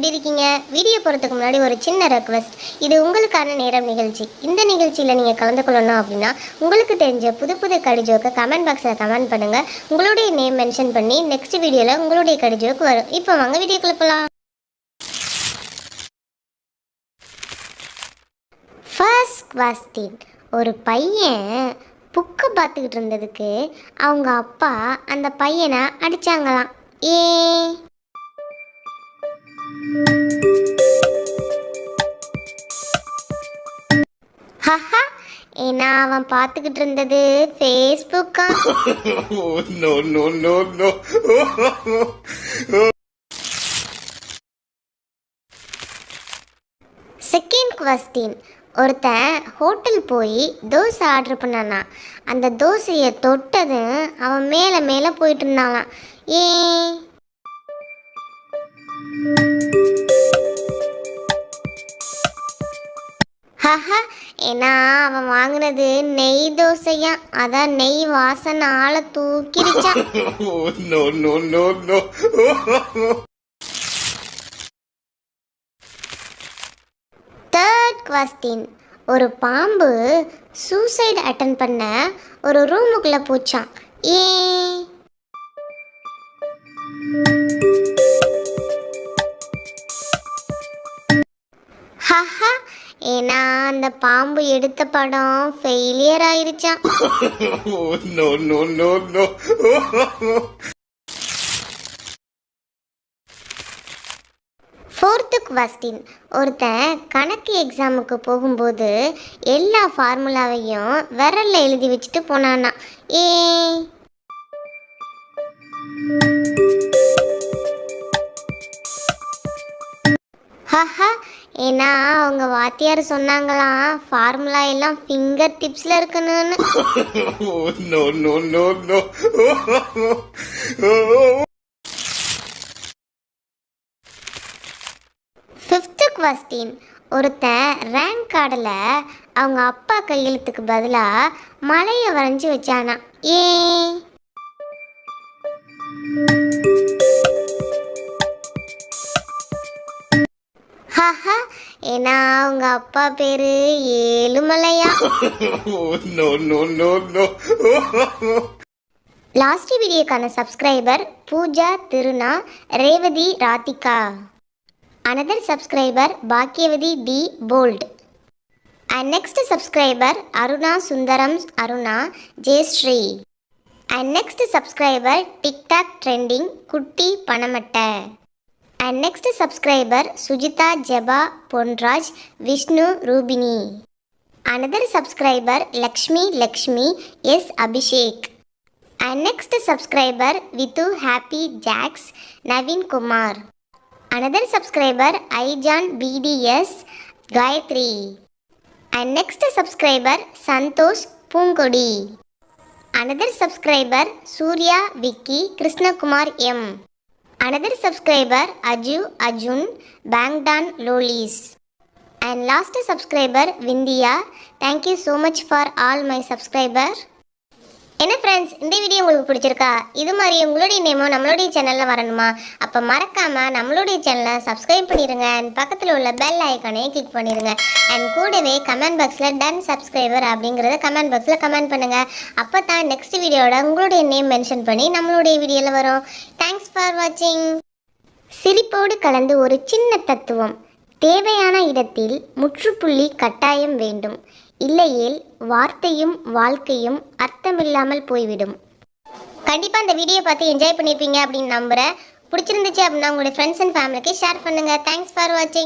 எப்படி இருக்கீங்க? வீடியோ போகிறதுக்கு முன்னாடி ஒரு சின்ன ரெக்வெஸ்ட். இது உங்களுக்கான நேரம் நிகழ்ச்சி. இந்த நிகழ்ச்சியில் நீங்கள் கலந்து கொள்ளணும் அப்படின்னா உங்களுக்கு தெரிஞ்ச புது புது கடிஜோக்கு கமெண்ட் பாக்ஸில் கமெண்ட் பண்ணுங்கள். உங்களுடைய நேம் மென்ஷன் பண்ணி நெக்ஸ்ட் வீடியோவில் உங்களுடைய கடிஜோக்கு வரும். இப்போ வாங்க வீடியோக்குள்ள போகலாம். First question. ஒரு பையன் புக்கை பார்த்துக்கிட்டு இருந்ததுக்கு அவங்க அப்பா அந்த பையனை அடித்தாங்களாம். ஹஹா, ஏன்னா அவன் பார்த்துக்கிட்டு இருந்தது ஃபேஸ்புக்கா. Second question. ஒருத்தன் ஹோட்டல் போய் தோசை ஆர்டர் பண்ணானா. அந்த தோசையை தொட்டதும் அவன் மேலே மேலே போயிட்டு இருந்தானாம். ஹஹா, ஏன்னா அவன் வாங்கினது நெய் தோசையா, அதான் நெய் வாசனை ஆளை தூக்கிருச்சான். Third question. ஒரு பாம்பு சூசைட் அட்டன் பண்ண ஒரு ரூமுக்குள்ளே போச்சான். ஹஹா, ஏன்னா அந்த பாம்பு எடுத்த படம் ஃபெயிலியர் ஆயிருச்சான். Fourth question. ஒருத்தன் கணக்கு எக்ஸாமுக்கு போகும்போது எல்லா ஃபார்முலாவையும் விரல்ல எழுதி வச்சுட்டு போனானா. ஹஹா, ஏன்னா அவங்க வாத்தியார் சொன்னாங்களாம் ஃபார்முலா எல்லாம் ஃபிங்கர் டிப்ஸ்ல இருக்கணும்னு. Fifth question. ஒருத்தன் ரேங்க் கார்டில் அவங்க அப்பா கையெழுத்துக்கு பதிலாக மலையை வரைஞ்சி வச்சானா. ஹஹா, ஏன்னா அவங்க அப்பா பேரு ஏழுமலையா. லாஸ்ட் வீடியோக்கான சப்ஸ்கிரைபர் பூஜா திருநா Revathi Radhika. Another subscriber Bhagyavati D Bold. And next subscriber Aruna Sundaram Aruna Jayashree. And next subscriber TikTok Trending Kutti Panamatta. And next subscriber Sujita Jeba Ponraj Vishnu Rubini. Another subscriber Lakshmi S Abhishek. And next subscriber Vitu Happy Jacks Navin Kumar. Another subscriber Ijan BDS Gayatri. And next subscriber Santosh Pungodi. Another subscriber Surya Vicky Krishna Kumar M. Another subscriber Aju Ajun Bangdan Lolis. And last subscriber Vindhya. Thank you so much for all my subscribers. என்ன friends, இந்த video உங்களுக்கு பிடிச்சிருக்கா? இது மாதிரி உங்களுடைய நேமும் நம்மளுடைய சேனலில் வரணுமா? அப்போ மறக்காமல் நம்மளுடைய சேனலை சப்ஸ்கிரைப் பண்ணிடுங்க. அண்ட் பக்கத்தில் உள்ள பெல் ஐக்கானையும் கிளிக் பண்ணிடுங்க. அண்ட் கூடவே கமெண்ட் பாக்ஸில் டன் சப்ஸ்கிரைபர் அப்படிங்கிறத கமெண்ட் பாக்ஸில் கமெண்ட் பண்ணுங்கள். அப்போ தான் நெக்ஸ்ட் வீடியோட உங்களுடைய நேம் மென்ஷன் பண்ணி நம்மளுடைய வீடியோவில் வரும். தேங்க்ஸ் ஃபார் வாட்சிங். சிரிப்போடு கலந்து ஒரு சின்ன தத்துவம். தேவையான இடத்தில் முற்றுப்புள்ளி கட்டாயம் வேண்டும். இல்லையேல் வார்த்தையும் வாழ்க்கையும் அர்த்தமில்லாமல் போய்விடும். கண்டிப்பாக இந்த வீடியோ பார்த்து என்ஜாய் பண்ணியிருப்பீங்க அப்படின்னு நம்புகிறேன். பிடிச்சிருந்துச்சு அப்படின்னா உங்களுடைய ஃப்ரெண்ட்ஸ் அண்ட் ஃபேமிலிக்கு ஷேர் பண்ணுங்கள். தேங்க்ஸ் ஃபார் வாட்சிங்.